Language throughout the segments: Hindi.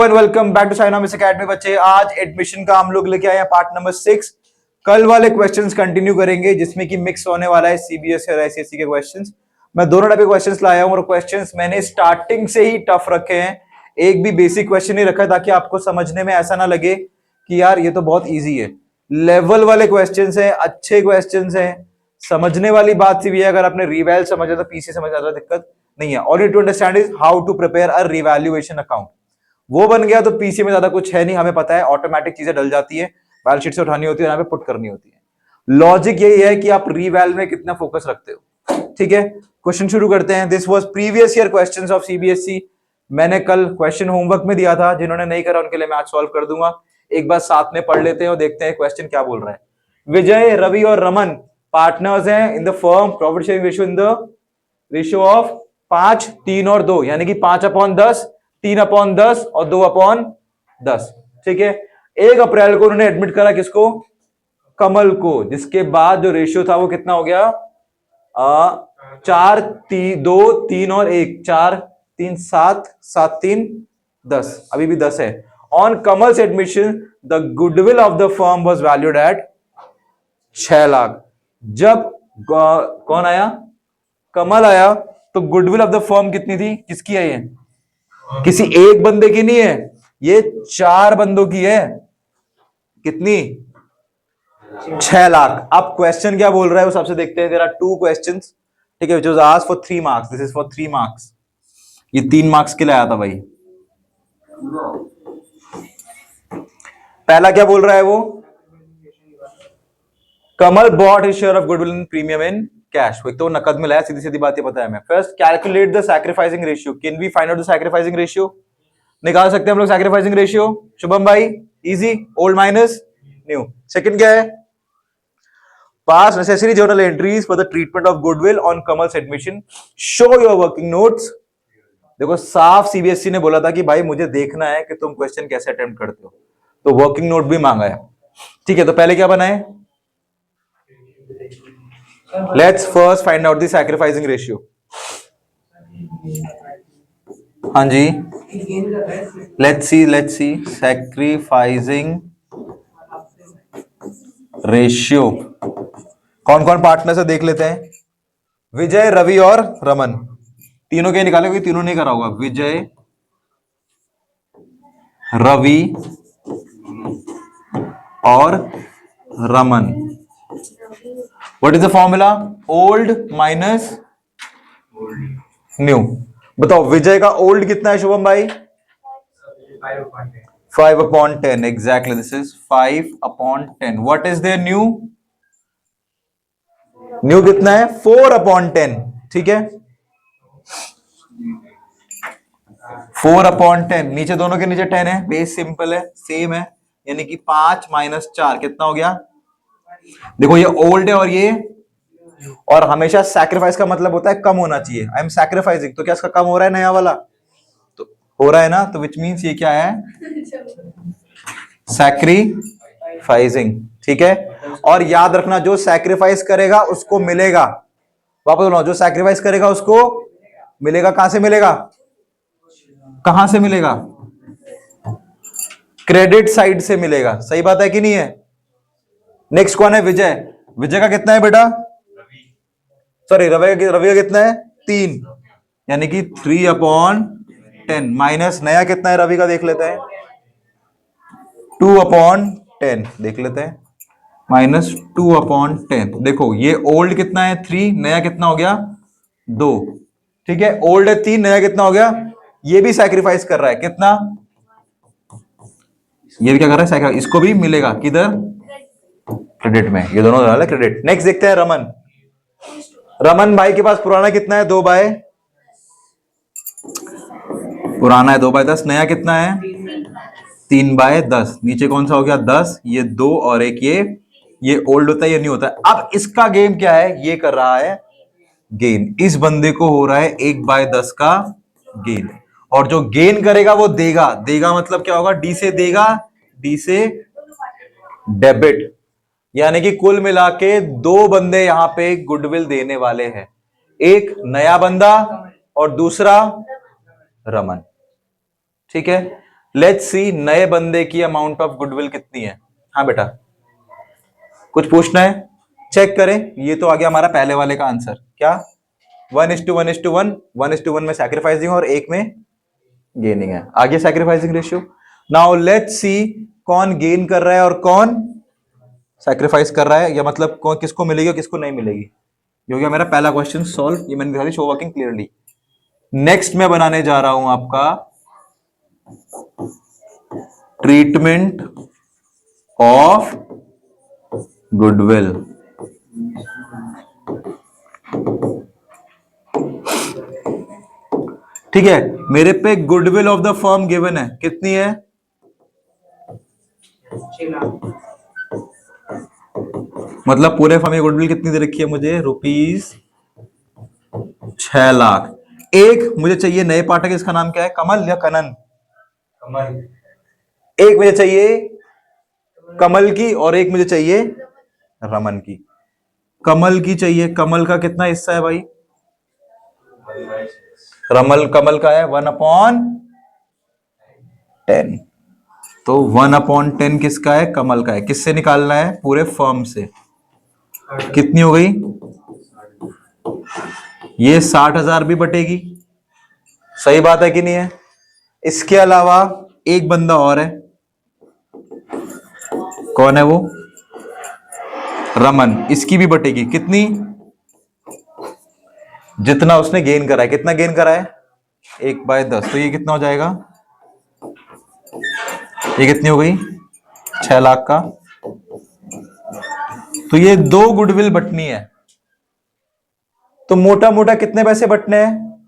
Welcome back to Synomics academy. बच्चे आज एडमिशन का हम लोग लेके आए हैं पार्ट नंबर 6। कल वाले क्वेश्चंस कंटिन्यू करेंगे जिसमें कि मिक्स होने वाला है सीबीएसई और आईसीएसई के क्वेश्चंस। मैं दोनों टाइप के क्वेश्चंस लाया हूं और क्वेश्चंस मैंने स्टार्टिंग से ही टफ रखे हैं, एक भी बेसिक क्वेश्चन नहीं रखा ताकि आपको समझने में ऐसा ना लगे कि यार ये तो बहुत ईजी है। लेवल वाले क्वेश्चंस है, अच्छे क्वेश्चंस है, समझने वाली बात सी भी है। अगर आपने रिवैल समझा तो पीसी समझ आता दिक्कत नहीं है। All you to understand is how to prepare a revaluation account. वो बन गया तो पीसी में ज्यादा कुछ है नहीं, हमें पता है ऑटोमेटिक चीजें डल जाती है, बैलेंस शीट से उठानी होती है, यहाँ पे पुट करनी होती है। लॉजिक यही है कि आप रिवैल में कितना फोकस रखते हो। ठीक है, क्वेश्चन शुरू करते हैं। This was previous year questions of CBSE. मैंने कल क्वेश्चन होमवर्क में दिया था, जिन्होंने नहीं करा उनके लिए मैं आज सॉल्व कर दूंगा। एक बार साथ में पढ़ लेते हैं और देखते हैं क्वेश्चन क्या बोल रहा है। विजय, रवि और रमन पार्टनर्स हैं in the firm. Profit sharing ratio in the ratio of 5, 3 और 2, यानी कि 5/10, 3/10 और 2/10। ठीक है, 1 अप्रैल को उन्होंने एडमिट करा किसको? कमल को, जिसके बाद जो रेशियो था वो कितना हो गया? 4, 2, 3 और 1, 4, 3, 7, 7, 3, 10, अभी भी 10 है। On Kamal's admission the goodwill of the firm was valued at 6 lakh. जब कौन आया? कमल आया, तो गुडविल ऑफ द फर्म कितनी थी? किसकी है ये? किसी एक बंदे की नहीं है, ये 4 बंदों की है। कितनी? 6 लाख। अब क्वेश्चन क्या बोल रहा है उस सबसे देखते हैं। देयर आर 2 क्वेश्चंस, ठीक है, which was asked for 3 marks. This is for 3 marks. ये 3 मार्क्स के लिए आया था भाई। पहला क्या बोल रहा है वो? Kamal bought his share of goodwill in premium in cash. तो नकद में लाया, सीधी सीधी बात ये पता है। मैं first calculate the sacrificing ratio. Can we find out the sacrificing ratio? निकाल सकते हैं हम लोग सैक्रिफाइसिंग रेशियो। शुभम भाई, easy, old minus new. Second क्या है? Pass necessary journal entries for the treatment of goodwill on Kamal's admission. Show your working notes. देखो, साफ सीबीएसई ने बोला था कि भाई मुझे देखना है कि तुम क्वेश्चन कैसे अटेम्प्ट करते हो, तो वर्किंग नोट भी मांगा है। ठीक है, तो पहले क्या बनाए? Let's first find out the sacrificing ratio. हाँ जी, लेट्स सी सैक्रिफाइसिंग रेशियो। कौन कौन पार्टनर से देख लेते हैं। विजय, रवि और रमन, तीनों के निकाले, क्योंकि तीनों नहीं करा होगा। विजय, रवि और Raman. What is the formula? Old minus new. बताओ विजय का ओल्ड कितना है शुभम भाई? 5/10। Exactly, this is 5/10। What is their new? New कितना है? 4/10। ठीक है, 4/10। नीचे दोनों के नीचे 10 है, बेस सिंपल है, सेम है, यानी कि 5 - 4 कितना हो गया? देखो ये ओल्ड है और ये, और हमेशा सैक्रिफाइस का मतलब होता है कम होना चाहिए। आई एम सैक्रिफाइसिंग, तो क्या इसका कम हो रहा है नया वाला? तो हो रहा है ना, तो विच मीन्स ये क्या है? सैक्रिफाइसिंग। ठीक है, और याद रखना जो सैक्रिफाइस करेगा उसको मिलेगा। वापस बोलो, जो सैक्रिफाइस करेगा उसको मिलेगा। कहां से मिलेगा? कहां से मिलेगा? क्रेडिट साइड से मिलेगा। सही बात है कि नहीं है? नेक्स्ट कौन है? विजय। विजय का कितना है बेटा? सॉरी, रवि का कितना है? 3, यानी कि 3/10 माइनस नया कितना है रवि का? देख लेते हैं, 2/10 देख लेते हैं, माइनस 2/10। देखो ये ओल्ड कितना है? 3, नया कितना हो गया? 2। ठीक है, ओल्ड है 3, नया कितना हो गया? ये भी सैक्रिफाइस कर रहा है। कितना? ये भी क्या कर रहा है? सैक्रिफाइस। इसको भी मिलेगा किधर? क्रेडिट में। ये दोनों डाला क्रेडिट। नेक्स्ट देखते हैं रमन। रमन भाई के पास पुराना कितना है? 2/, पुराना है 2/10। नया कितना है? 3/10। नीचे कौन सा हो गया? 10। ये 2 और एक ये ओल्ड होता है, ये न्यू होता है। अब इसका गेम क्या है? ये कर रहा है गेन। इस बंदे को हो रहा है 1/10 का गेन, और जो गेन करेगा वो देगा। देगा मतलब क्या होगा? डी से देगा, डी से डेबिट। यानी कि कुल मिला के 2 बंदे यहां पे गुडविल देने वाले हैं, एक नया बंदा और दूसरा रमन। ठीक है, लेट्स सी नए बंदे की अमाउंट ऑफ गुडविल कितनी है। हाँ बेटा, कुछ पूछना है? चेक करें। ये तो आ गया हमारा पहले वाले का आंसर। क्या? 1:1:1, 1:1 में सैक्रिफाइसिंग और 1 में गेनिंग है। आगे sacrificing ratio. Now let's see कौन गेन कर रहा है और कौन सैक्रिफाइस कर रहा है, या मतलब कौन किसको मिलेगी और किसको नहीं मिलेगी। ये हो गया मेरा पहला क्वेश्चन सॉल्व। ये मैंने दिखा दी शो वर्किंग क्लियरली। नेक्स्ट मैं बनाने जा रहा हूं आपका ट्रीटमेंट ऑफ गुडविल। ठीक है, मेरे पे goodwill of the firm given है, कितनी है? 6 लाख। मतलब पूरे फर्म की गुडविल कितनी दे रखी है मुझे? ₹6,00,000। एक मुझे चाहिए नए पाठक, इसका नाम क्या है? कमल या कनन? कमल। एक मुझे चाहिए कमल की और एक मुझे चाहिए रमन की। कमल की चाहिए। कमल का कितना हिस्सा है भाई? कमल का है 1/10। तो 1/10 किसका है? कमल का है। किससे निकालना है? पूरे फर्म से। कितनी हो गई? ये 60,000 भी बटेगी। सही बात है कि नहीं है? इसके अलावा एक बंदा और है। कौन है वो? रमन। इसकी भी बटेगी। कितनी? जितना उसने गेन करा है। कितना गेन करा है? 1/10। तो ये कितना हो जाएगा? ये कितनी हो गई? 6,00,000 का। तो ये 2 गुडविल बटनी है। तो मोटा मोटा कितने पैसे बटने हैं?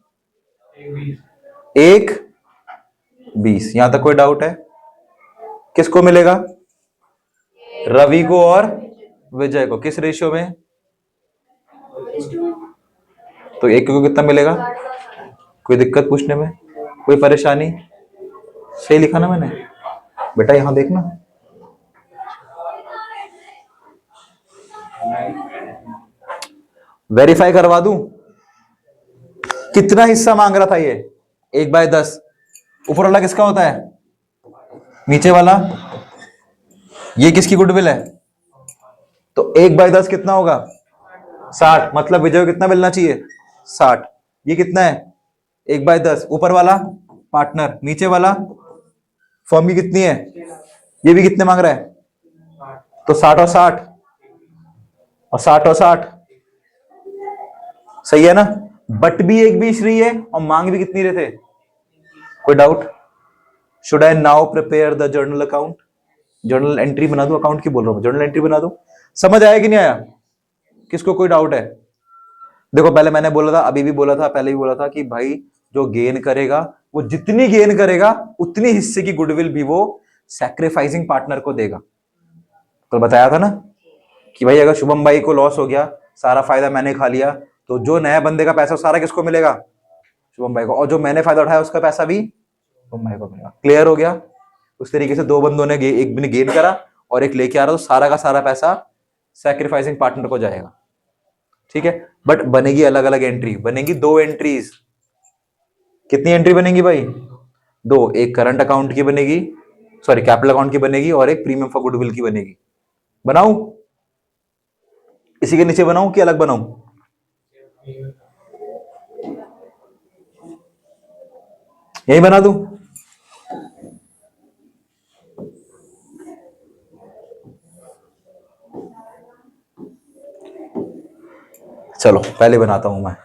1/20। यहां तक कोई डाउट है? किसको मिलेगा? रवि को और विजय को। किस रेशियो में? तो एक को कितना मिलेगा? कोई दिक्कत पूछने में? कोई परेशानी? सही लिखा ना मैंने? बेटा यहां देखना। वेरीफाई करवा दूं? कितना हिस्सा मांग रहा था ये? 1/10। ऊपर वाला किसका होता है? नीचे वाला? ये किसकी गुडविल है? तो 1/10 कितना होगा? 60। मतलब विजय को कितना मिलना चाहिए? 60। ये कितना है? 1/10। ऊपर वाला पार्टनर, नीचे वाला फर्म की कितनी है? ये भी कितने मांग रहा है? तो 60 और 60 और 60 और 60 सही है ना? बट भी 1/20 रही है और मांग भी कितनी रहे थे? कोई doubt? Should I now prepare the journal account? Journal entry बना दो। अकाउंट की बोल रहा हूं, जर्नल एंट्री बना दो। समझ आया कि नहीं आया? किसको कोई डाउट है? देखो पहले मैंने बोला था, अभी भी बोला था, पहले भी बोला था कि भाई जो गेन करेगा वो जितनी गेन करेगा उतनी हिस्से की गुडविल भी वो सैक्रिफाइसिंग पार्टनर को देगा। तो बताया था ना कि भाई अगर शुभम भाई को लॉस हो गया, सारा फायदा मैंने खा लिया, तो जो नया बंदे का पैसा सारा किसको मिलेगा? शुभम भाई को। और जो मैंने फायदा उठाया उसका पैसा भी शुभम भाई को मिलेगा। क्लियर हो गया? उस तरीके से 2 बंदों ने एक ने गेन करा और एक लेके आ रहा, तो सारा का सारा पैसा सैक्रिफाइसिंग पार्टनर को जाएगा। ठीक है, बट बनेगी अलग अलग एंट्री, बनेगी 2 एंट्रीज। कितनी एंट्री बनेगी भाई? 2। एक करंट अकाउंट की बनेगी, सॉरी कैपिटल अकाउंट की बनेगी, और एक प्रीमियम फॉर गुडविल की बनेगी। बनाऊं? इसी के नीचे बनाऊं कि अलग बनाऊं? यही बना दूं? चलो पहले बनाता हूं मैं।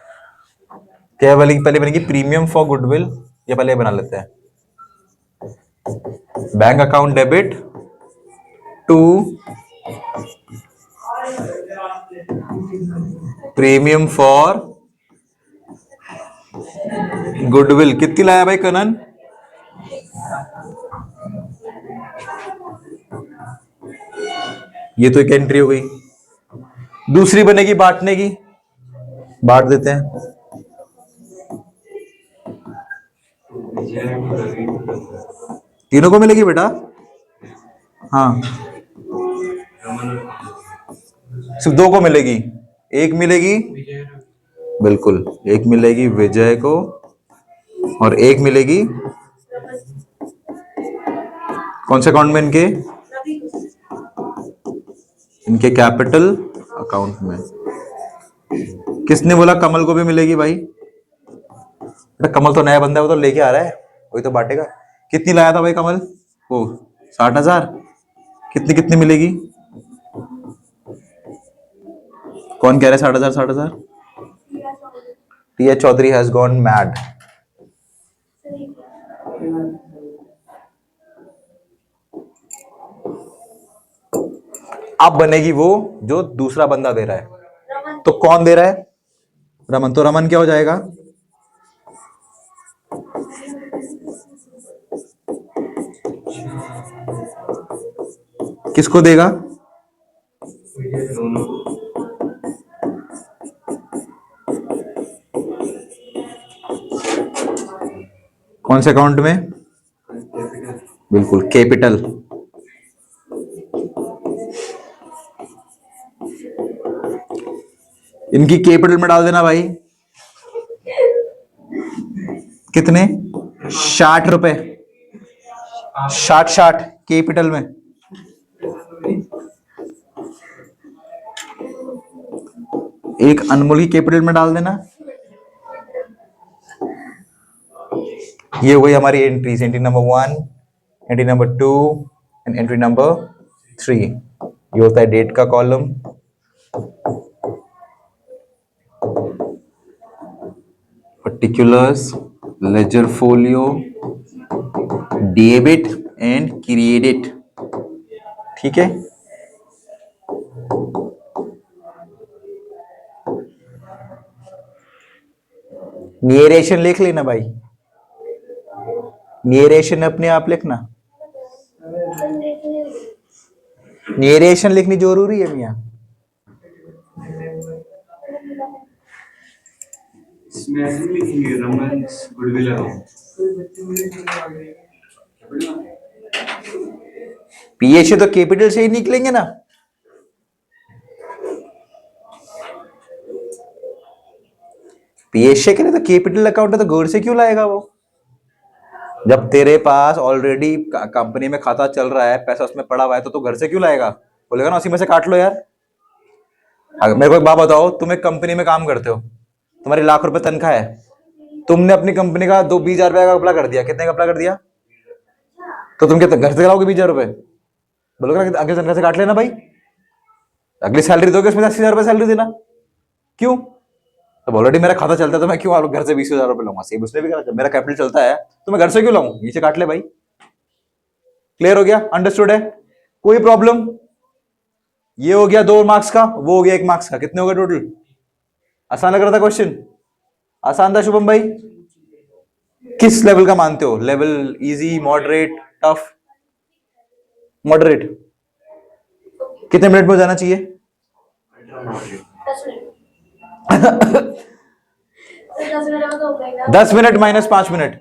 क्या बनेगी? पहले बनेगी प्रीमियम फॉर गुडविल, ये पहले बना लेते हैं। Bank account debit to premium for goodwill. कितनी लाया भाई कनन? ये तो एक एंट्री हो गई। दूसरी बनेगी बांटने की। बांट देते हैं। तीनों को मिलेगी बेटा? हाँ, सिर्फ 2 को मिलेगी। एक मिलेगी, बिल्कुल, एक मिलेगी विजय को और एक मिलेगी कौन से अकाउंट में इनके? इनके कैपिटल अकाउंट में। किसने बोला कमल को भी मिलेगी भाई? बेटा कमल तो नया बंदा है, वो तो लेके आ रहा है, वही तो बांटेगा। कितनी लाया था भाई कमल? वो 60,000। कितनी कितनी मिलेगी? कौन कह रहा है 60,000 60,000? Tiya Chaudhary has gone mad. अब बनेगी वो जो दूसरा बंदा दे रहा है। तो कौन दे रहा है? रमन। तो रमन क्या हो जाएगा? किसको देगा? कौन से अकाउंट में? बिल्कुल कैपिटल। इनकी कैपिटल में डाल देना भाई। कितने? 60 रुपए। 60 कैपिटल में। एक अनमोल की कैपिटल में डाल देना। ये हो गई हमारी entries. Entry number 1, entry number 2 and entry number 3। ये होता है डेट का column. Particulars, ledger folio, debit and credit. ठीक है। नियरेशन लिख लेना भाई। नियरेशन अपने आप लिखना। नियरेशन लिखनी जरूरी है मियाँ। इसमें ऐसे नहीं लिखेंगे रमन गुडविल अकाउंट। पीए से तो कैपिटल से ही निकलेंगे ना। पीएसए के लिए तो कैपिटल अकाउंट है, तो घर से क्यों लाएगा वो? जब तेरे पास ऑलरेडी कंपनी में खाता चल रहा है, पैसा उसमें पड़ा हुआ है, तो तू घर से क्यों लाएगा? बोलेगा ना उसी में से काट लो यार। अगर मेरे को एक बात बताओ, तुम एक कंपनी में काम करते हो, तुम्हारी लाख रुपए तनख्वाह है, तुमने अपनी कंपनी का 20,000 रुपए का कपड़ा कर दिया। कितने का कपड़ा कर दिया? तो तुम क्या घर से लाओगे 20,000 रुपए? बोलोगे ना अगले तनख्वाह से काट लेना भाई, अगली सैलरी दोगे उसमें 80,000 रुपए सैलरी देना। क्यों? तो ऑलरेडी मेरा खाता चलता है, तो मैं क्यों घर से 20,000 रुपए लूंगा? सेम उसने भी कहा जब मेरा कैपिटल चलता है तो मैं घर से क्यों लाऊं? नीचे काट ले भाई। क्लियर हो गया? अंडरस्टूड है? कोई प्रॉब्लम? ये हो गया 2 मार्क्स का, वो हो गया 1 मार्क्स का। कितने हो गए टोटल? आसान लग रहा था क्वेश्चन? आसान था शुभम भाई? किस लेवल का मानते हो? Level easy, moderate, tough? Moderate. कितने मिनट में हो जाना चाहिए? 10 मिनट माइनस 5 मिनट,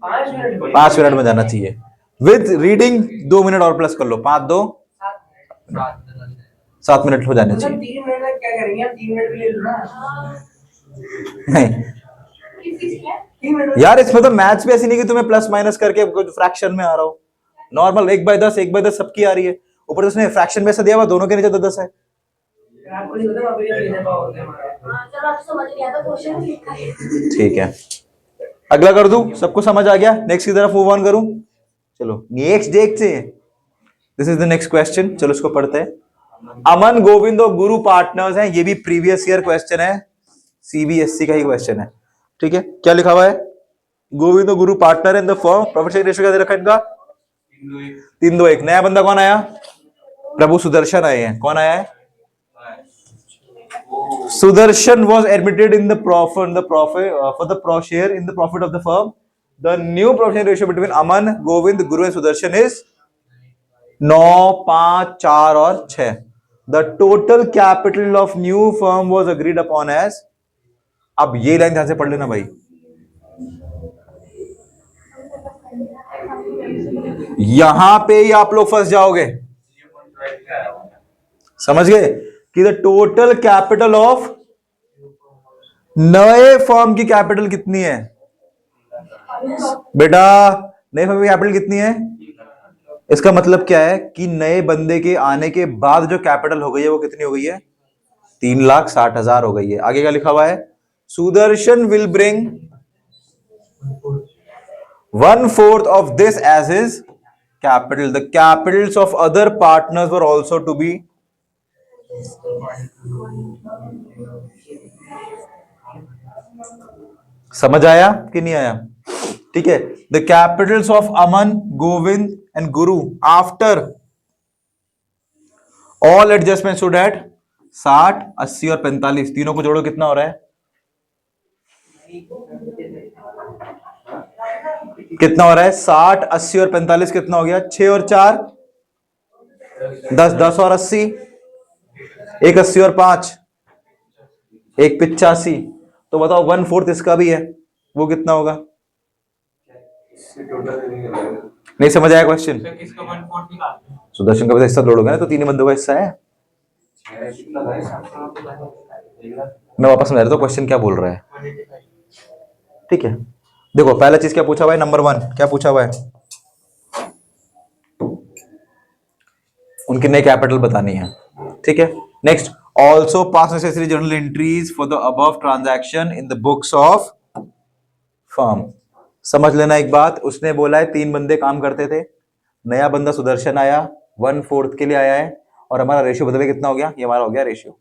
5 मिनट में जाना चाहिए। विद रीडिंग 2 मिनट और प्लस कर लो। 5 2 7 मिनट हो जाने चाहिए। 3 मिनट में क्या करेंगे? 3 मिनट भी ले लो ना। नहीं यार, इसमें तो मैथ्स भी ऐसी नहीं कि तुम्हें प्लस माइनस करके कुछ फ्रैक्शन में आ रहा हो। नॉर्मल 1/10 1/10 सबकी आ रही है। ऊपर तो उसने फ्रैक्शन में ऐसा दिया हुआ, दोनों के नीचे 10 है। ठीक है, अगला कर दूं? सबको समझ आ गया? नेक्स्ट की तरफ मूव ऑन करूं? चलो नेक्स्ट देखते हैं। This is the next question. चलो इसको पढ़ते हैं। अमन गोविंद और गुरु पार्टनर्स हैं। ये भी प्रीवियस ईयर क्वेश्चन है, सीबीएसई का ही क्वेश्चन है। ठीक है, क्या लिखा हुआ है? गोविंद और गुरु partner in the firm. Profit sharing ratio क्या दे रखा है इनका? 3:1। नया बंदा कौन आया? प्रभु सुदर्शन आए हैं। कौन आया है? Sudarshan was admitted in the profit for the pro share in the profit of the firm. The new profit ratio between Aman, Govind, Guru and Sudarshan is 9, 5, 4 और 6. The total capital of new firm was agreed upon as. अब ये लाइन ध्यान से पढ़ लेना भाई। यहां पे ही आप लोग फंस जाओगे। समझ गए कि द टोटल कैपिटल ऑफ नए फर्म की कैपिटल कितनी है? बेटा नए फर्म की कैपिटल कितनी है? इसका मतलब क्या है कि नए बंदे के आने के बाद जो कैपिटल हो गई है वो कितनी हो गई है? 3,60,000 हो गई है। आगे क्या लिखा हुआ है? Sudarshan will bring 1/4 of this as his capital. The capitals of other partners were also to be. समझ आया कि नहीं आया? ठीक है। The capitals of Aman, Govind and Guru after all adjustment stood at 60, 80 और 45। तीनों को जोड़ो कितना हो रहा है? कितना हो रहा है? 60, 80 और 45 कितना हो गया? 6 और 4 10, 10 और 80, एक 80 और 5 एक 85। तो बताओ 1/4 इसका भी है, वो कितना होगा? नहीं समझ आया क्वेश्चन? सुदर्शन का भी हिस्सा जोड़ोगे ना तो 3 बंदों का हिस्सा है। मैं वापस समझा रहा हूँ क्वेश्चन क्या बोल रहा है। ठीक है, देखो पहला चीज क्या पूछा हुआ है? नंबर 1 क्या पूछा हुआ है? उनकी नई कैपिटल बतानी है। ठीक है, next, also pass necessary journal entries for the above transaction in the books of firm. समझ लेना एक बात, उसने बोला है 3 बंदे काम करते थे, नया बंदा सुदर्शन आया, 1/4 के लिए आया है, और हमारा रेशियो बदल कितना हो गया? ये हमारा हो गया रेशियो।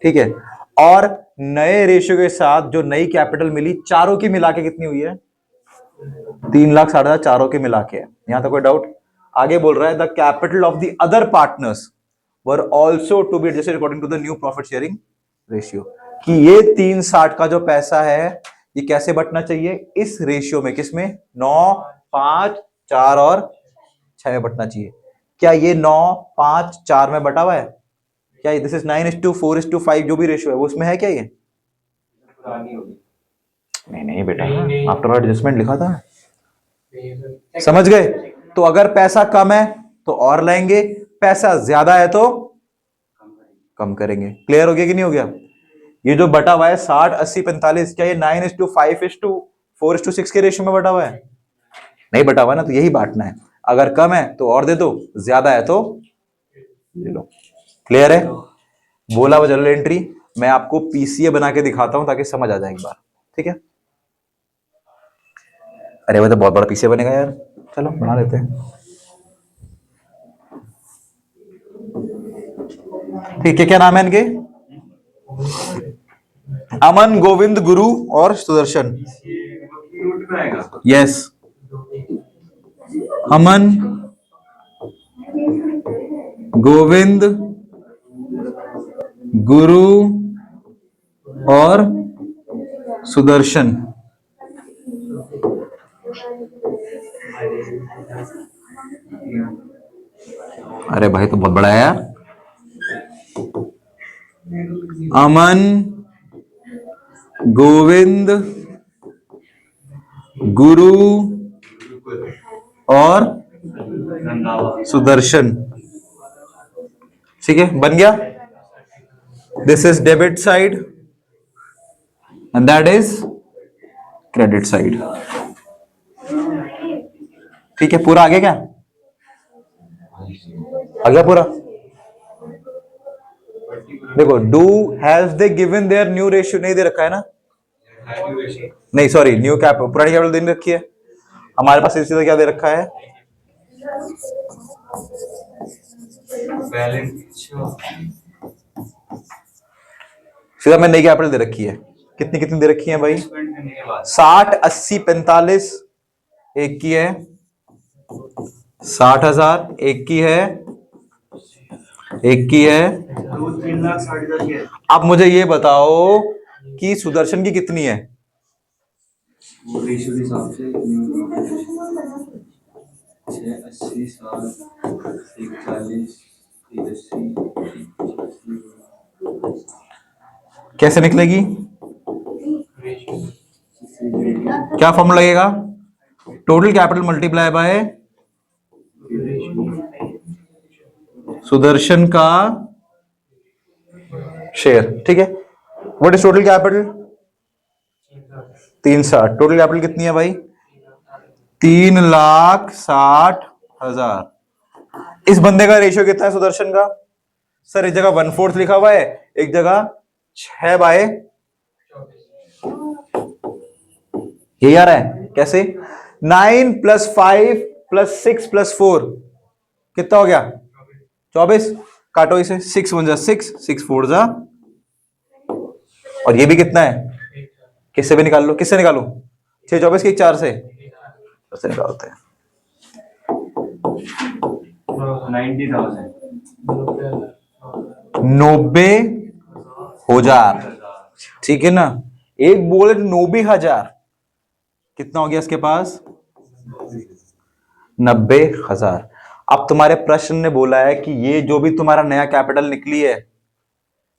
ठीक है, और नए रेशियो के साथ जो नई कैपिटल मिली, चारों की मिला के कितनी हुई है? 3,60,000 चारों के मिला के। यहां तक कोई डाउट? आगे बोल रहा है the capital of the other partners were also to be adjusted according to the new profit sharing ratio. कि ये 360 का जो पैसा है ये कैसे बंटना चाहिए? इस रेशियो में। किसमें? 9, 5, 4 और 6 में बंटना चाहिए। क्या ये 9, 5, 4 में बटा हुआ है? क्या दिस इज 9:4:5 जो भी रेशियो है वो उसमें है क्या? ये नहीं बेटा, आफ्टर एडजस्टमेंट लिखा था, समझ गए? तो अगर पैसा कम है तो और लाएंगे, पैसा ज्यादा है तो कम करेंगे। क्लियर हो गया कि नहीं हो गया? ये जो बटा हुआ है 60, 80, 45, क्या ये 9:5:4:6 के रेशियो में बटा हुआ है? नहीं बटा हुआ ना, तो यही बांटना है। अगर कम है तो और दे दो, ज्यादा है तो ले लो। क्लियर है? बोला वो जर्नल एंट्री, मैं आपको पीसीए बना के दिखाता हूं ताकि समझ आ जाए एक बार। ठीक है? अरे वो तो बहुत बड़ा पीसीए बनेगा यार, चलो बना लेते हैं। ठीक है, क्या नाम है इनके? अमन, गोविंद, गुरु और सुदर्शन। यस, अमन, गोविंद, गुरु और सुदर्शन। अरे भाई तो बहुत बड़ा है यार। अमन, गोविंद, गुरु और सुदर्शन। ठीक है, बन गया। This is debit side and that is credit side. ठीक है, पूरा आ गया क्या? आ गया पूरा? देखो, do has they given their new ratio? नहीं दे रखा है ना? नहीं सॉरी, न्यू कैप पुरानी कैपिटल दे रखी है हमारे पास। इसी तरह क्या दे रखा है? सीधा मैं नई कैपिटल दे रखी है। कितनी कितनी दे रखी है भाई? 60, 80, 45 एक की है, 60,000 एक की है, एक की है। 3,60,000 अब मुझे ये बताओ कि सुदर्शन की कितनी है? रेशियो के हिसाब से 6, 80, 60, 41, 80, कैसे निकलेगी? क्या फॉर्मूला लगेगा? Total capital multiply by Sudarshan का शेयर। ठीक है, what is total capital? 360। Total capital कितनी है भाई? 3,60,000। इस बंदे का रेशियो कितना है सुदर्शन का? सर एक जगह 1/4 लिखा हुआ है, एक जगह 6/, यही आ रहा है कैसे? 9 + 5 + 6 + 4 कितना हो गया? 24। काटो इसे, 6 1 = 6, 6 4 = और ये भी कितना है? किससे भी निकाल लो, किससे निकालो? 6 24 के 4 से निकालते हैं। 90,000। 90,000, ठीक है ना? एक बोले 90,000, कितना हो गया इसके पास? 90,000। अब तुम्हारे प्रश्न ने बोला है कि ये जो भी तुम्हारा नया कैपिटल निकली है,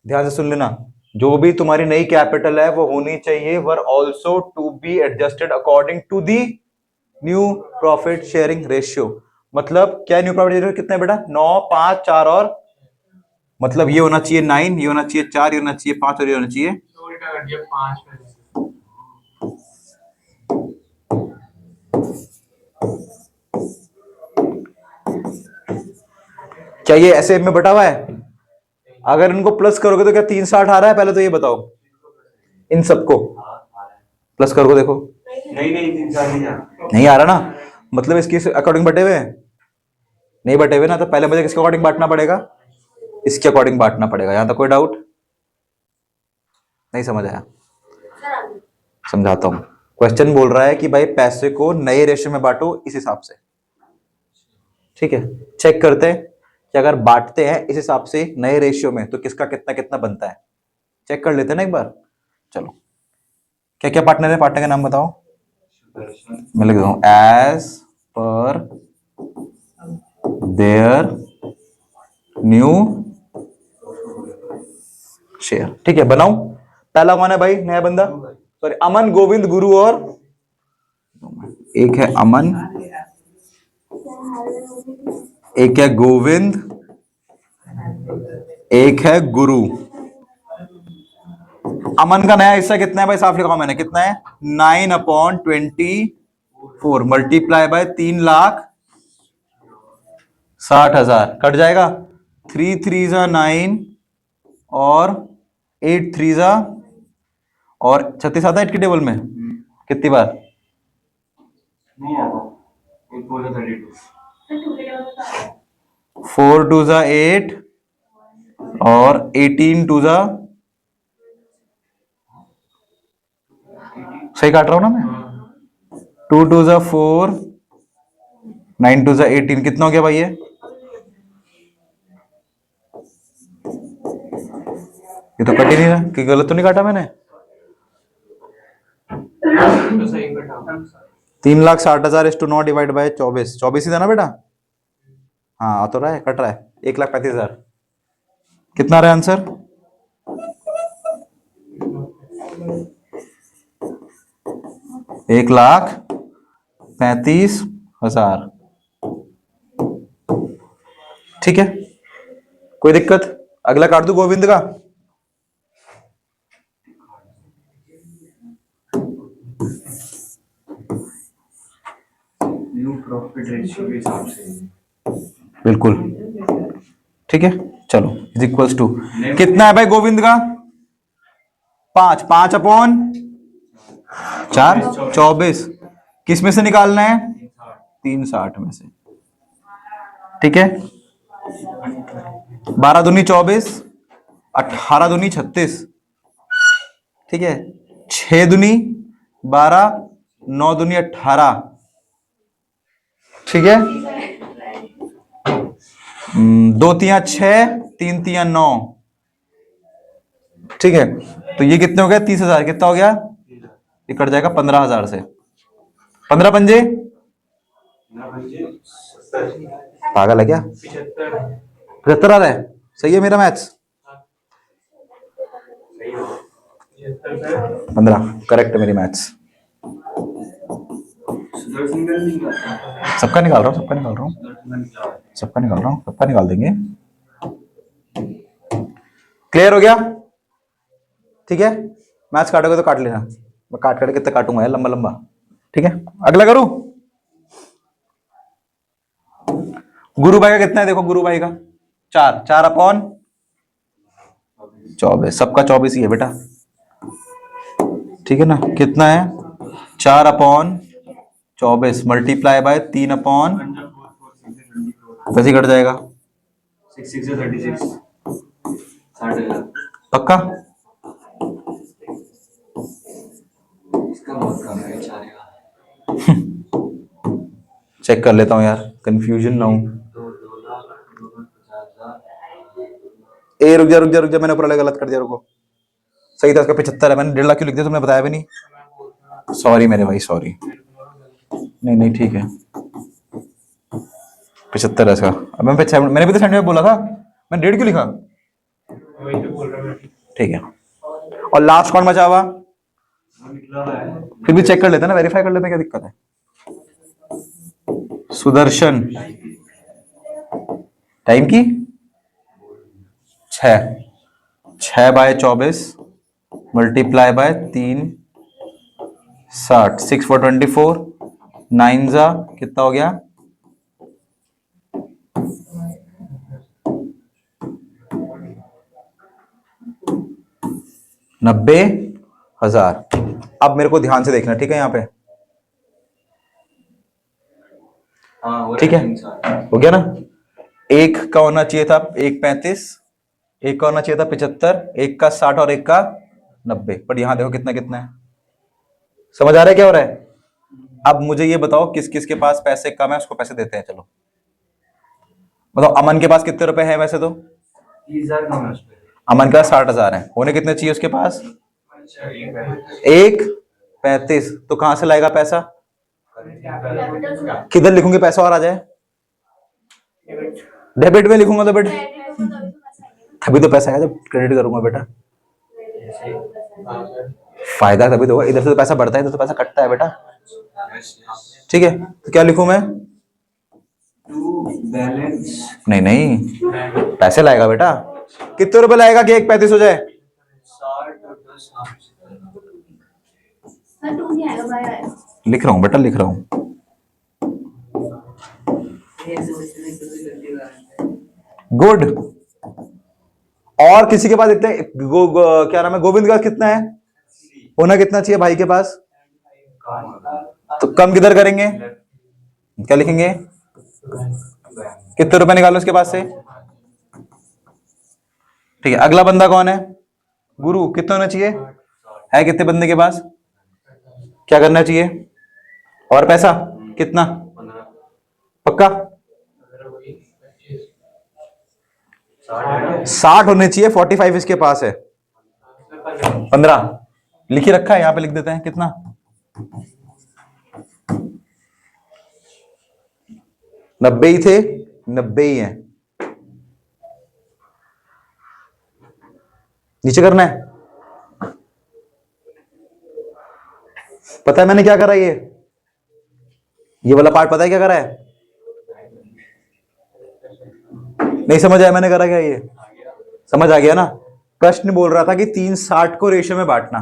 ध्यान से सुन लेना, जो भी तुम्हारी नई कैपिटल है वो होनी चाहिए were also to be adjusted according to the new profit sharing ratio. मतलब क्या न्यू प्रॉफिट शेयरिंग कितना है बेटा? 9 5 4 और मतलब ये होना चाहिए 9, ये होना चाहिए 4, ये होना चाहिए 5 और ये होना चाहिए 5। क्या ये ऐसे में बटा हुआ है? अगर इनको प्लस करोगे तो क्या 360 आ रहा है? पहले तो ये बताओ, इन सबको प्लस करोगे, देखो नहीं 360 नहीं आ रहा ना, मतलब इसके अकॉर्डिंग बटे हुए हैं, नहीं बटे हुए ना, तो पहले मुझे किसके अकॉर्डिंग बांटना पड़ेगा? इसके अकॉर्डिंग बांटना पड़ेगा। यहां तक कोई डाउट नहीं? समझ आया? समझाता हूं। क्वेश्चन बोल रहा है कि भाई पैसे को नए रेशियो में बांटो इस हिसाब से, ठीक है? चेक करते हैं कि अगर बांटते हैं इस हिसाब से नए रेशियो में तो किसका कितना कितना बनता है, चेक कर लेते हैं ना एक बार। चलो, क्या क्या पार्टनर है? पार्टनर का नाम बताओ। मैं लिख दूं as per their new share, ठीक है? बनाऊं? पहला कौन है भाई नया बंदा? सॉरी, अमन, गोविंद, गुरु और एक है अमन, एक है गोविंद, एक है गुरु। अमन का नया हिस्सा कितना है भाई? साफ लिखा मैंने, कितना है? 9/24 मल्टीप्लाई बाय 3,60,000 कट जाएगा। 3 3 = 9 और 8 3 और 36 आता है 8 के टेबल में कितनी बार? नहीं आता, 32। 4 2 = 8 और 18 2 सही काट रहा हूं ना मैं? 2 2 = 4, 9 2 = 18, कितना हो गया भाई ये तो कट ही नहीं रहा, कि गलत तो नहीं काटा मैंने? 3,60,000 इज टू 9 डिवाइड बाय 24, 24 ही था ना बेटा? हाँ आ तो रहा है, कट रहा है। 1,35,000 कितना आ रहा है आंसर? 1,35,000, ठीक है? कोई दिक्कत? अगला काट दू गोविंद का? न्यू प्रॉफिट रेशियो के हिसाब से बिल्कुल, ठीक है? चलो, इज इक्वल्स टू कितना है भाई गोविंद का? 5 5/4 24, किस में से निकालना है? 360 में से, ठीक है? 12 दूनी 24, 18 दूनी 36, ठीक है? 6 दूनी 12, 9 दूनी 18, ठीक है? 2 3 6, 3 3 9, ठीक है? तो ये कितने हो गया? 30,000, कितना हो गया? ये कट जाएगा 15,000 से। 15 पंजे पागल है क्या? 75 आ रहा है, सही है मेरा मैथ्स? 15 करेक्ट है मेरी मैथ्स। सबका निकाल रहा हूँ, सबका निकाल रहा हूँ, सबका निकाल रहा हूँ, सबका निकाल देंगे। क्लियर हो गया? ठीक है? मैथ्स काटोगे तो काट लेना, मैं काट काट कितना काटूंगा यार, लंबा लंबा, ठीक है? अगला करूं? गुरु भाई का कितना है देखो, गुरु भाई का 4, 4/24, सबका 24 ही है बेटा, ठीक है ना। कितना है 4/24 मल्टीप्लाई बाय 3/, वैसे ही कट जाएगा। 6 6 36, 60,000। पक्का? इसका बहुत कम है, चारेगा। चेक कर लेता हूँ यार, कंफ्यूजन ना हो। 2 लाख 50,000। ए रुक जा रुक जा रुक जा, मैंने ऊपर वाला गलत कर दिया, रुको। सही था, उसका 75 है, मैंने 1.5 लाख क्यों लिख दिया, तुमने बताया भी नहीं। सॉरी मेरे भाई, सॉरी। नहीं नहीं ठीक है, 75 है इसका। अब मैंने भी तो 75 बोला था, मैंने 1.5 क्यों लिखा। ठीक है, और लास्ट कौन बचा हुआ? वो निकला है। फिर भी चेक कर लेते हैं ना, वेरीफाई कर लेते हैं, क्या दिक्कत है। सुदर्शन, टाइम की 6/24 मल्टीप्लाई बाय 3/60, 6/4 24, 9 जा कितना हो गया 90,000। अब मेरे को ध्यान से देखना, ठीक है यहाँ पे, हाँ, हो ठीक रहा है, 360। हो गया ना। एक का होना चाहिए था 1/35, एक का होना चाहिए था 75, एक का 60 और एक का 90, पर यहां देखो कितना कितना है। समझ आ रहा है क्या हो रहा है। अब मुझे ये बताओ किस किस के पास पैसे कम है, उसको पैसे देते हैं। चलो बताओ, अमन के पास कितने रुपए हैं वैसे तो? 30,000 कम है उसमें। अमन का 60,000 है, होने कितने चाहिए उसके पास? अच्छा, 1/35। तो कहां से लाएगा पैसा? किधर लिखूंगे पैसा और आ जाए? डेबिट में लिखूंगा तो बेटा तभी तो पैसा आएगा जब क्रेडिट करूंगा बेटा, फायदा तभी तो होगा। इधर से तो पैसा बढ़ता है, इधर से पैसा कटता है बेटा, ठीक है। तो क्या लिखूं मैं? To balance. नहीं नहीं, पैसे लाएगा बेटा। कितने रुपए लाएगा कि 1/35 हो जाए? 60 और 10 लिख रहा हूं बेटा, लिख रहा हूं। गुड। और किसी के पास इतने क्या नाम है, गोविंद के पास कितना है? होना कितना चाहिए भाई के पास? तो कम किधर करेंगे, क्या लिखेंगे? कितने रुपए निकालो उसके पास से? ठीक है, अगला बंदा कौन है? गुरु, कितना होना चाहिए? है कितने बंदे के पास? क्या करना चाहिए? और पैसा कितना? पक्का 60 होने चाहिए, 45 इसके पास है, 15 लिख ही रखा है, यहां पे लिख देते हैं कितना। 90 ही थे, 90 ही है, नीचे करना है। पता है मैंने क्या करा, ये वाला पार्ट पता है क्या करा है? नहीं समझ आया मैंने करा क्या? ये समझ आ गया ना। प्रश्न बोल रहा था कि 3/60 को रेशियो में बांटना,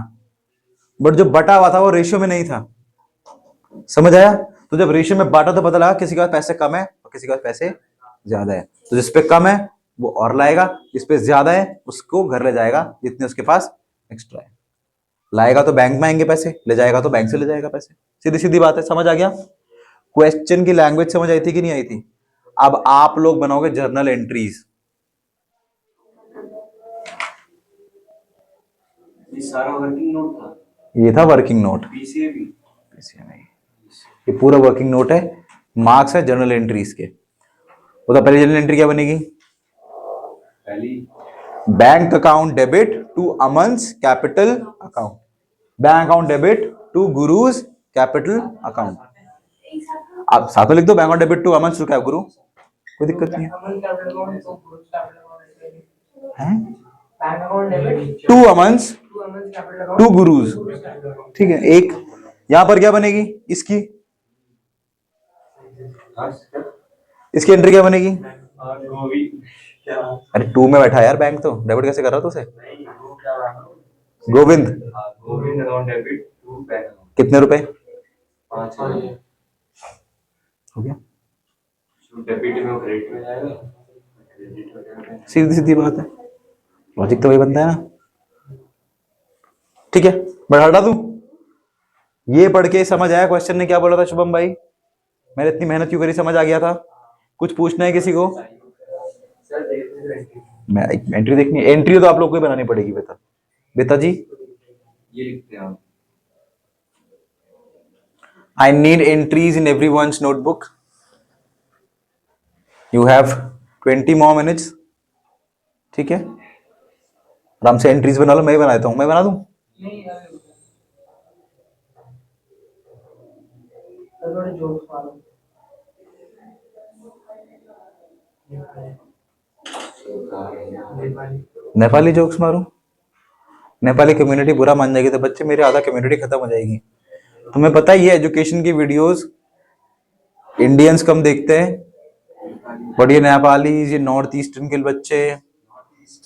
बट जो बटा हुआ था वो रेशियो में नहीं था। समझ आया? तो जब रेशियो में बांटा तो पता लगा किसी के पास पैसे कम है और किसी के पास पैसे ज्यादा है। तो जिस पे कम है वो और लाएगा, जिस पे ज्यादा है उसको घर ले जाएगा, जितने उसके पास एक्स्ट्रा है। लाएगा तो बैंक में आएंगे पैसे, ले जाएगा तो बैंक से ले जाएगा पैसे। सीधी सीधी बात है, समझ आ गया? क्वेश्चन की लैंग्वेज समझ आई थी कि नहीं आई थी? अब आप लोग बनाओगे जर्नल एंट्रीज। ये सारा वर्किंग नोट था। ये था वर्किंग नोट, पीसीए भी। पीसीए नहीं, ये पूरा वर्किंग नोट है, मार्क्स है जर्नल एंट्रीज के। तो पहली जर्नल एंट्री क्या बनेगी? पहली bank account debit to Aman's capital account, bank account debit to Guru's capital account. आप साथ में लिख दो, bank account debit to Aman's to क्या गुरु, कोई दिक्कत नहीं है। टू अमन्स टू गुरुज, ठीक है। एक यहां पर क्या बनेगी इसकी, इसकी एंट्री क्या बनेगी? अरे 2 में बैठा है यार बैंक, तो डेबिट कैसे कर रहा था उसे? Govind, Govind account debit to bank कितने रुपए? 5,000। हो गया। तो डेबिट में क्रेडिट में जाएगा, क्रेडिट हो जाएगा। सीधी सीधी बात है, लॉजिक तो वही बनता है ना। ठीक है, मैं हटा दूं। ये पढ़ के समझ आया क्वेश्चन ने क्या बोला था शुभम भाई? मैंने इतनी मेहनत क्यों करी, समझ आ गया था? कुछ पूछना है किसी को? मैं एंट्री देखनी है, एंट्री तो आप लोग को ही बनानी पड़ेगी बेटा। बेटा जी ये लिखते हैं आप। I need entries in everyone's notebook. You have 20 more minutes. ठीक है, आराम से एंट्रीज बना लो, मैं ही बना देता हूँ, मैं बना दूं। नेपाली जोक्स मारूं? नेपाली कम्युनिटी बुरा मान जाएगी तो बच्चे मेरे आधा कम्युनिटी खत्म हो जाएगी। तुम्हें पता ही है एजुकेशन की वीडियोस इंडियंस कम देखते हैं, बट ये नेपाली, ये नॉर्थ ईस्टर्न के बच्चे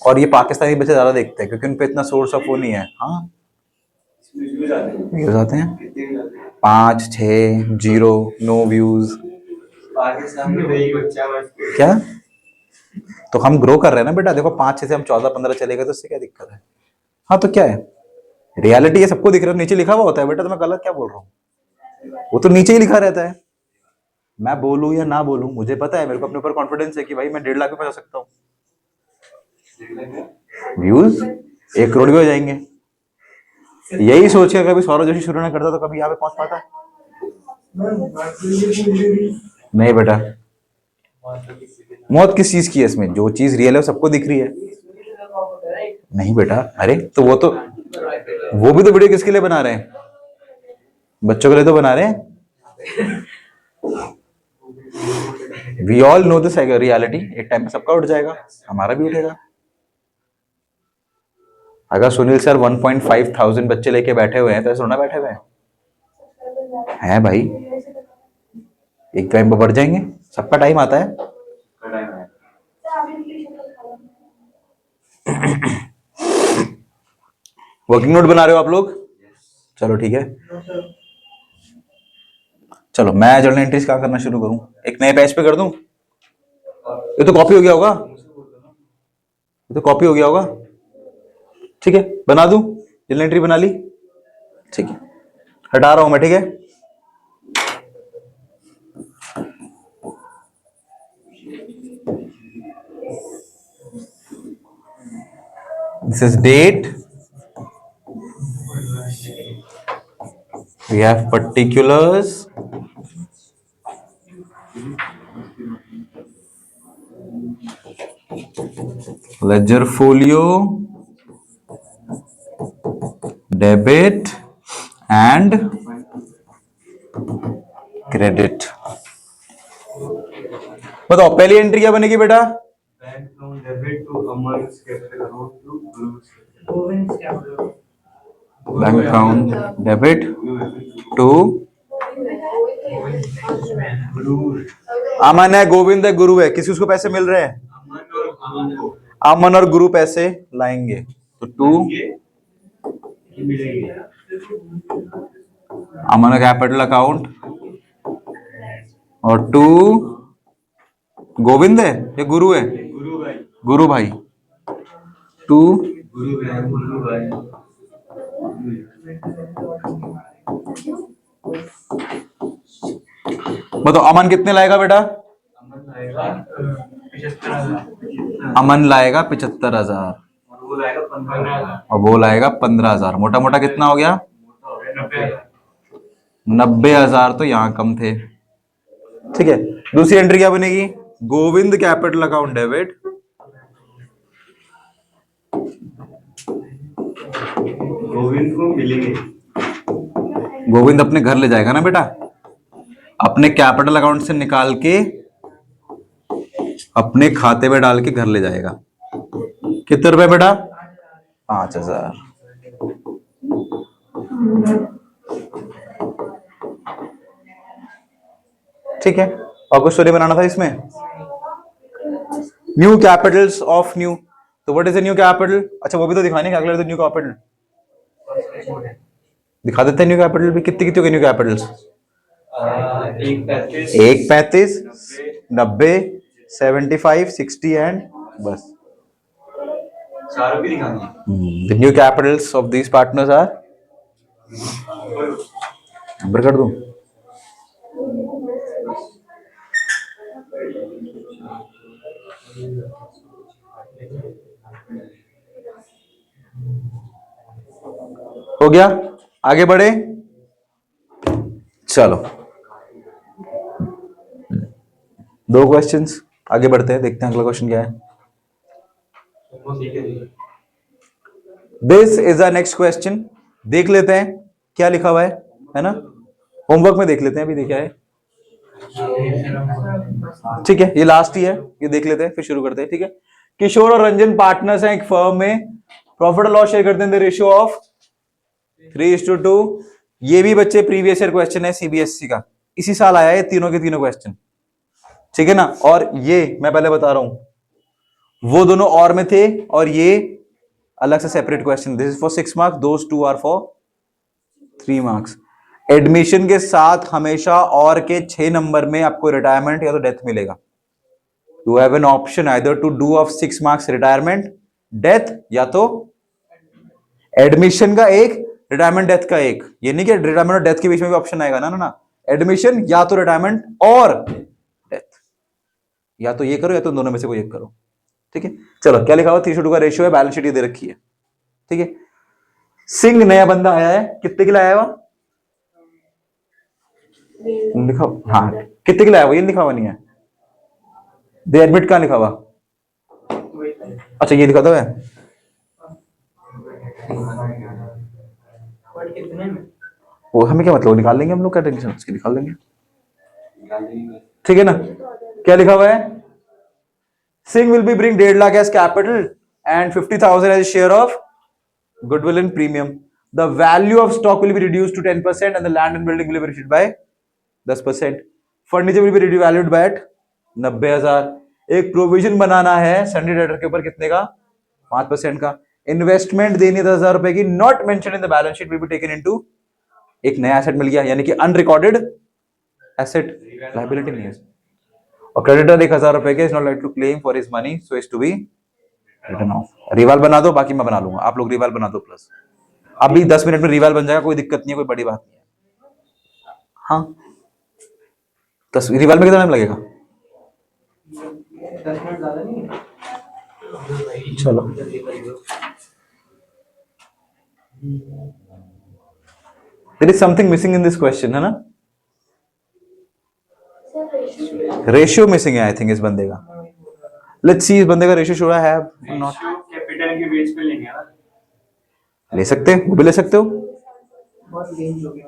और ये पाकिस्तानी बच्चे ज्यादा देखते हैं, क्योंकि उन पे इतना सोर्स ऑफ वो नहीं है। हाँ, व्यूज आते हैं 5, 6, 0, नो व्यूज। पाकिस्तान में वही बच्चा बस क्या? तो हम ग्रो कर रहे हैं ना बेटा, देखो 5, 6 से हम 14, 15 चले गए तो उससे क्या दिक्कत है? हाँ तो क्या है, रियलिटी है, सबको दिख रहा है, नीचे लिखा हुआ होता है बेटा, तो मैं गलत क्या बोल रहा हूँ? वो तो नीचे ही लिखा रहता है। मैं बोलूं या ना बोलूं, मुझे पता है, मेरे को अपने ऊपर कॉन्फिडेंस है कि भाई मैं 1.5 लाख पे पहुंच सकता हूँ। व्यूज 1 करोड़ भी हो जाएंगे। यही सोच के कभी सौरभ जोशी शुरू ना करता तो कभी यहाँ पे पहुंच पाता? नहीं बेटा, मौत किस चीज की है इसमें? जो चीज रियल है वो सबको दिख रही है। नहीं बेटा, अरे तो वो भी तो वीडियो किसके लिए बना रहे हैं? बच्चों के लिए तो बना रहे हैं। We all know this reality, एक टाइम पे सबका उठ जाएगा, हमारा भी उठेगा। अगर सुनील सर 1.5 थाउजेंड बच्चे लेके बैठे हुए हैं तो ऐसे ना बैठे हुए हैं भाई, एक टाइम पे बढ़ जाएंगे, सबका टाइम आता है। वर्किंग नोट बना रहे हो आप लोग? चलो ठीक है, चलो मैं जर्नल एंट्रीज कहाँ करना शुरू करूं? एक नए पेज पे कर दूं? ये तो कॉपी हो गया होगा, ये तो कॉपी हो गया होगा। ठीक है, बना दूं? जर्नल एंट्री बना ली, ठीक है, हटा रहा हूं मैं। ठीक है, this is date, we have particulars, ledger folio, debit and credit। बताओ पहली एंट्री क्या बनेगी बेटा? Bank account debit to Amar's capital account to Govind capital. Bank account debit to Aman है, गोविंद है, गुरु है, किसी उसको पैसे मिल रहे हैं? अमन और गुरु पैसे लाएंगे, तो टू अमन कैपिटल अकाउंट और टू गोविंद है या गुरु है? गुरु भाई टू गुरु भाई। बताओ अमन कितने लाएगा बेटा? अमन लाएगा 75,000 और वो लाएगा 15,000। मोटा मोटा कितना हो गया? 90,000। तो यहां कम थे। ठीक है, दूसरी एंट्री क्या बनेगी? Govind capital account debit Govind को मिलेंगे, गोविंद अपने घर ले जाएगा ना बेटा, अपने कैपिटल अकाउंट से निकाल के अपने खाते में डाल के घर ले जाएगा। कितने रुपए बेटा? 5,000। ठीक है, और कुछ स्टोरी बनाना था इसमें। न्यू कैपिटल्स ऑफ न्यू, तो what is the new capital? अच्छा वो भी तो दिखाने का, न्यू कैपिटल दिखा देते हैं। न्यू कैपिटल भी कितनी कितनी न्यू कैपिटल्स? 1.35, 1.35, 90, 75, 60 एंड बस। चारों भी दिखानी है। The new capitals of these partners are, number कर दूं? हो गया, आगे बढ़े। चलो 2 क्वेश्चंस आगे बढ़ते हैं, देखते हैं अगला क्वेश्चन क्या है। This is a next question, देख लेते हैं क्या लिखा हुआ है ना। होमवर्क में देख लेते हैं, अभी देखा है, ठीक है, ये लास्ट ही है, ये देख लेते हैं फिर शुरू करते हैं, ठीक है। किशोर और रंजन पार्टनर्स हैं एक फर्म में, प्रॉफिट और लॉस शेयर करते हैं, रेशियो ऑफ 3:2। ये भी बच्चे प्रीवियस ईयर क्वेश्चन है सीबीएसई का, इसी साल आया है तीनों के तीनों क्वेश्चन, ठीक है ना। और ये मैं पहले बता रहा हूं, वो दोनों और में थे और ये अलग से separate question. This is for 6 marks, those 2 are for 3 marks. Admission के साथ हमेशा और के 6 नंबर में आपको रिटायरमेंट या तो डेथ मिलेगा। You have an option either to do of 6 marks retirement, death, या तो एडमिशन का एक, रिटायरमेंट डेथ का एक। ये नहीं कि रिटायरमेंट और डेथ के बीच में भी ऑप्शन आएगा, ना ना ना, एडमिशन या तो रिटायरमेंट और डेथ, या तो ये करो या तो दोनों में से कोई एक करो, ठीक है। चलो क्या लिखा हुआ, 3:2 का रेशियो है, बैलेंस शीट ये दे रखी है, ठीक है। सिंह नया बंदा आया है, कितने के लिए आया हुआ लिखा, हाँ कितने के लिए आया हुआ, ये लिखा हुआ नहीं है। दे एडमिट कहां लिखा हुआ, अच्छा ये लिखा था है। वो हमें क्या मतलब, निकाल लेंगे हम लोग, क्या टेंशन उसकी, निकाल लेंगे, ठीक है ना। क्या लिखा हुआ है, Singh will be bring 1.5 lakh as capital and 50,000 as share of goodwill in premium. The value of stock will be reduced to 10% and the land and building will be reduced by 10%। Furniture will be revalued by 90,000। एक प्रोविजन बनाना है सन्नी डेटर के ऊपर, कितने का, 5% का। इन्वेस्टमेंट देनी है 10,000 रुपए की, not mention in the balance sheet, will be taken into, एक नया एसेट मिल गया, यानी कि अनरिकॉर्डेड एसेट, लायबिलिटी नहीं है। और क्रेडिटर 1,000 रुपए के, is not like to claim for his money so is to be written off. रिवाल बना दो, बाकी मैं बना लूंगा, आप लोग रिवाल बना दो प्लस। अभी 10 मिनट में रिवाल बन जाएगा, कोई दिक्कत नहीं है, कोई बड़ी बात नहीं है। हाँ 10 रिवाल में कितना टाइम लगेगा, 10 मिनट ज्यादा नहीं है। चलो there is something missing in this question, है ना। रेशियो मिसिंग है आई थिंक इस बंदे का। लेट्स सी इस बंदे का ratio should have not, capital के बेस पे लेंगे ना, ले सकते हैं, वो भी ले सकते हो। बहुत रेंज हो गया।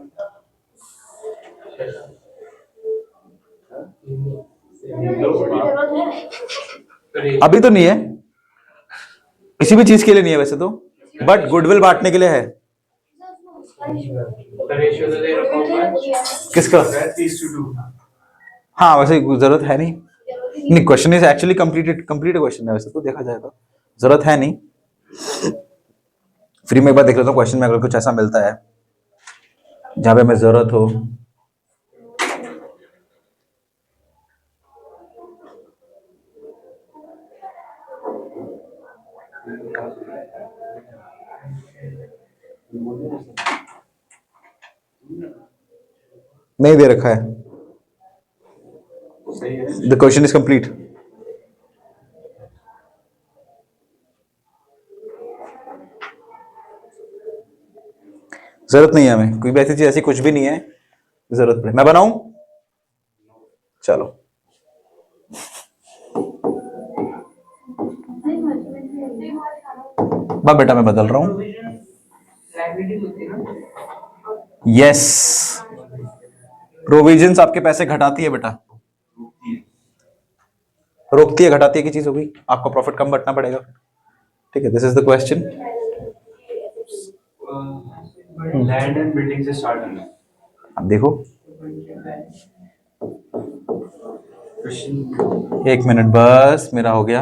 अभी तो नहीं है, किसी भी चीज के लिए नहीं है वैसे तो, बट गुडविल बांटने के लिए है। रेशियो तो दे रखा हूं मैं, किसका, 3:2। हाँ वैसे जरूरत है नहीं, नहीं question is actually complete question है वैसे तो, देखा जाए तो जरूरत है नहीं। फ्री में एक बार देख लेता हूँ क्वेश्चन में, अगर कुछ ऐसा मिलता है जहां पे हमें जरूरत हो। नहीं दे रखा है, द क्वेश्चन इज कंप्लीट। जरूरत नहीं है हमें, कोई भी ऐसी चीज, ऐसी कुछ भी नहीं है जरूरत पड़े। मैं बनाऊं, चलो बा बेटा मैं बदल रहा हूं। यस, प्रोविजंस आपके पैसे घटाती है बेटा, रोकती है, घटाती है की चीज होगी, आपको प्रॉफिट कम बटना पड़ेगा, ठीक है। This is the question. Land and building से स्टार्ट करना है। अब देखो, एक मिनट बस, मेरा हो गया,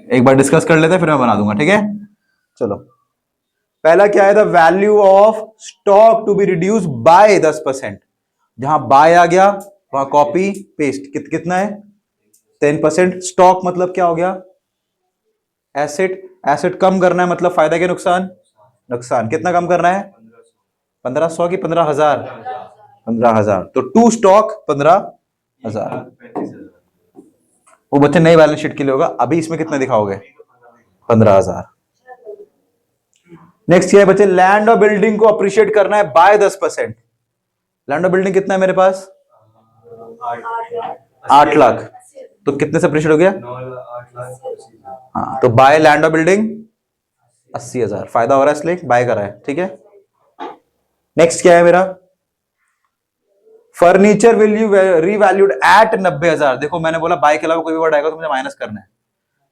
एक बार डिस्कस कर लेते हैं फिर मैं बना दूंगा, ठीक है। चलो पहला क्या है, the value of stock to be reduce by 10%। जहां बाय आ गया वहां कॉपी पेस्ट। कितना है? 10%। स्टॉक मतलब क्या हो गया? एसेट। एसेट कम करना है मतलब फायदा के नुकसान? नुकसान। कितना कम करना है? 1500 की 15,000? 15,000। तो टू स्टॉक 15,000। वो बच्चे नई बैलेंस शीट के लिए होगा, अभी इसमें कितना दिखाओगे? 15,000। नेक्स्ट क्या है बच्चे? लैंड और बिल्डिंग को अप्रिशिएट करना है बाय 10%। लैंड और बिल्डिंग कितना है मेरे पास? 8 लाख। तो कितने से अप्रिशिएट हो गया? 8 लाख। हाँ, तो बाय लैंड और बिल्डिंग 80,000। फायदा हो रहा है इसलिए बाय करा है, ठीक है। नेक्स्ट क्या है मेरा? Furniture will you revalued at 90,000। देखो मैंने बोला बाय के अलावा कोई भी वर्ड आएगा तो मुझे माइनस करना है।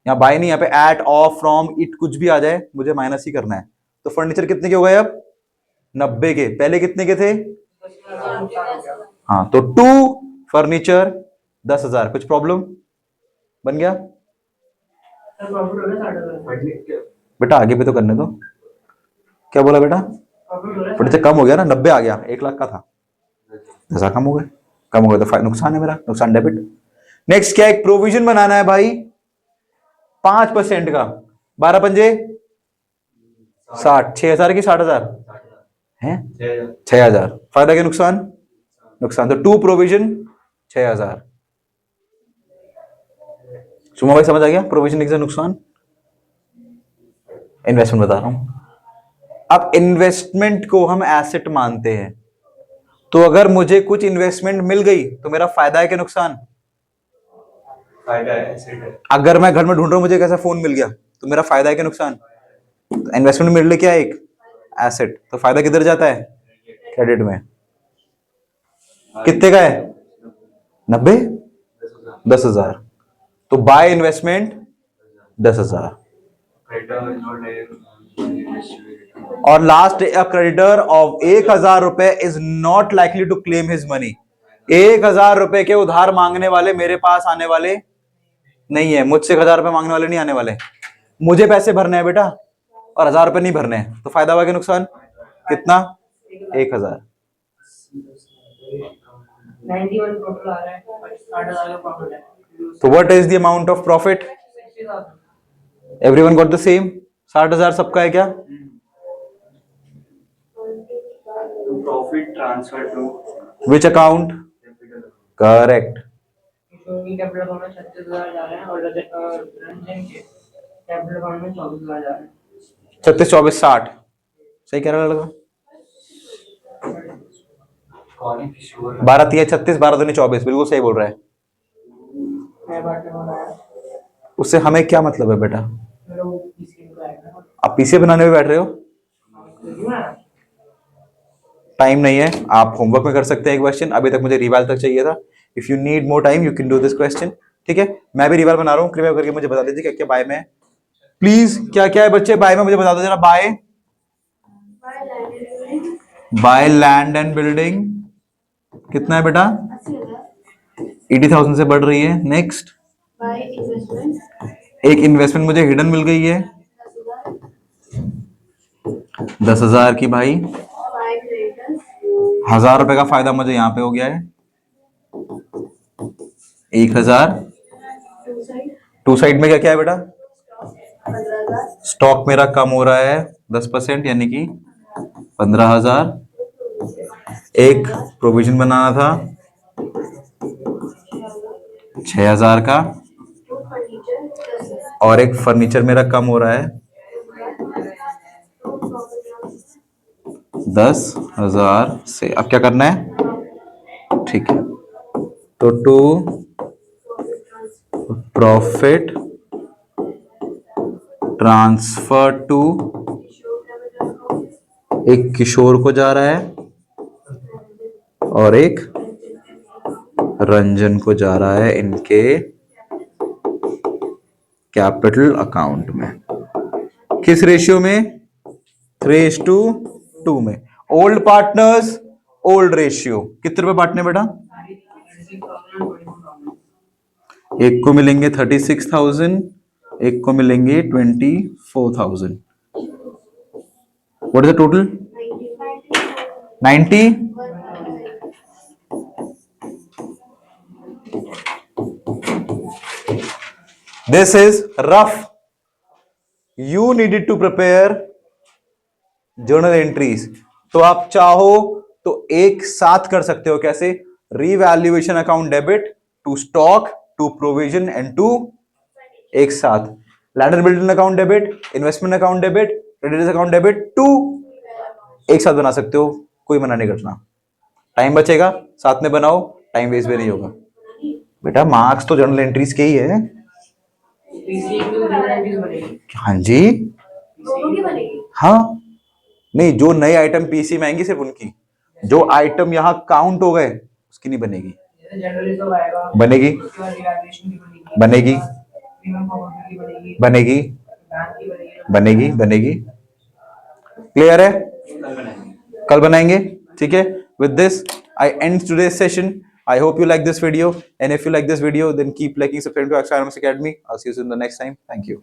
यहाँ बाय नहीं, यहाँ पे एट, ऑफ, फ्रॉम, इट कुछ भी आ जाए मुझे माइनस ही करना है। तो फर्नीचर कितने के हो गए अब? 90 के। पहले कितने के थे? हाँ, तो टू फर्नीचर 10,000। कुछ प्रॉब्लम? बन गया बेटा? आगे भी तो करने दो। क्या बोला बेटा? फर्नीचर कम हो गया ना, 90 आ गया, 1 लाख का था, 10,000 कम हो गए। कम हो गए तो नुकसान है मेरा, नुकसान डेबिट। नेक्स्ट क्या? एक प्रोविजन बनाना है भाई 5% का। 12 पंजे 60। 6,000 की 60,000 है? 6,000। फायदा के नुकसान? नुकसान। तो टू प्रोविजन 6,000। सुमा भाई समझ आ गया? प्रोविजन से नुकसान। इन्वेस्टमेंट बता रहा हूं। अब इन्वेस्टमेंट को हम एसेट मानते हैं, तो अगर मुझे कुछ इन्वेस्टमेंट मिल गई तो मेरा फायदा है कि नुकसान? फायदा है, एसेट है। अगर मैं घर में ढूंढ रहा हूं मुझे कैसा फोन मिल गया तो मेरा फायदा है कि नुकसान? तो इन्वेस्टमेंट मिल रही क्या? एक एसेट। तो फायदा किधर जाता है? क्रेडिट में। कितने का है? 90। 10,000। तो बाय इन्वेस्टमेंट 10,000। और लास्ट, अ क्रेडिटर ऑफ 1,000 रुपए is not likely to claim his money. 1,000 रुपए के उधार मांगने वाले मेरे पास आने वाले नहीं है। मुझसे 1,000 रुपए मांगने वाले नहीं आने वाले। मुझे पैसे भरने हैं बेटा और 1,000 रुपए नहीं भरने हैं, तो फायदा हुआ कि नुकसान? कितना? 1,000। 91 टोटल आ रहा है, 60,000 का प्रॉफिट है। तो what is the amount of profit? Everyone got the same? 60,000 सबका है क्या? Profit transfer to which account? Correct. Kishore की कैपिटल अकाउंट में 36,000 जा रहे हैं और रंजन के कैपिटल अकाउंट में 24,000 जा रहे हैं। 36, 24, 60। सही कह रहा है लड़का। 12 3 36, 12 दूनी 24। बिल्कुल सही बोल रहा है। उससे हमें क्या मतलब है बेटा? आप पीसी बनाने में बैठ रहे हो? टाइम नहीं है, आप होमवर्क में कर सकते हैं। एक क्वेश्चन अभी तक मुझे रिवाइल तक चाहिए था। If you need more time you can do this question, ठीक है। मैं भी रिवाइल बना रहा हूँ, कृपया करके मुझे बता दीजिए क्या क्या बाय में प्लीज। क्या क्या है बच्चे बाय में? मुझे बता दो जरा। बाय लैंड एंड बिल्डिंग कितना है बेटा? 80,000 से बढ़ रही है। नेक्स्ट, एक इन्वेस्टमेंट मुझे हिडन मिल गई है 10,000 की भाई। 1,000 रुपए का फायदा मुझे यहाँ पे हो गया है। 1,000। टू साइड में क्या क्या है बेटा? स्टॉक मेरा कम हो रहा है 10% यानी कि 15,000। एक प्रोविजन बनाना था 6,000 का, और एक फर्नीचर मेरा कम हो रहा है 10,000 से। अब क्या करना है? ठीक है, तो टू प्रॉफिट ट्रांसफर टू, एक किशोर को जा रहा है और एक रंजन को जा रहा है इनके कैपिटल अकाउंट में। किस रेशियो में? 3:2 में। Old partners old ratio. कितने रुपए बांटने बेटा? एक को मिलेंगे 36,000, एक को मिलेंगे 24,000। What is the total? 90। This is rough. You needed to prepare journal entries. तो आप चाहो तो एक साथ कर सकते हो. कैसे? Revaluation account debit to stock to provision and to, एक साथ land and building account debit, investment account debit, creditors account debit to, एक साथ बना सकते हो. कोई मना नहीं करना. टाइम बचेगा, साथ में बनाओ, टाइम वेस्ट भी नहीं होगा. बेटा मार्क्स तो जर्नल एंट्रीज के ही है. पीसी की जर्नल एंट्रीज बनेगी. हाँ जी. दोनों की बनेगी. हाँ नहीं, जो नए आइटम पीसी में आएंगी सिर्फ उनकी. जो आइटम यहाँ काउंट हो गए उसकी नहीं बनेगी. जैसे जनरल रिजर्व आएगा, बनेगी. उसके बाद रिवैल्यूएशन की बनेगी. बनेगी. प्रीमियम फॉर्मेट की बनेगी. बनेगी. बैंक की बनेगी. बनेगी. बनेगी. क्लियर है? कल बनाएंगे. ठीक है. With this I end today's session. I hope you like this video, and if you like this video then keep liking, subscribe to Akshay Academy. I'll see you soon the next time. Thank you.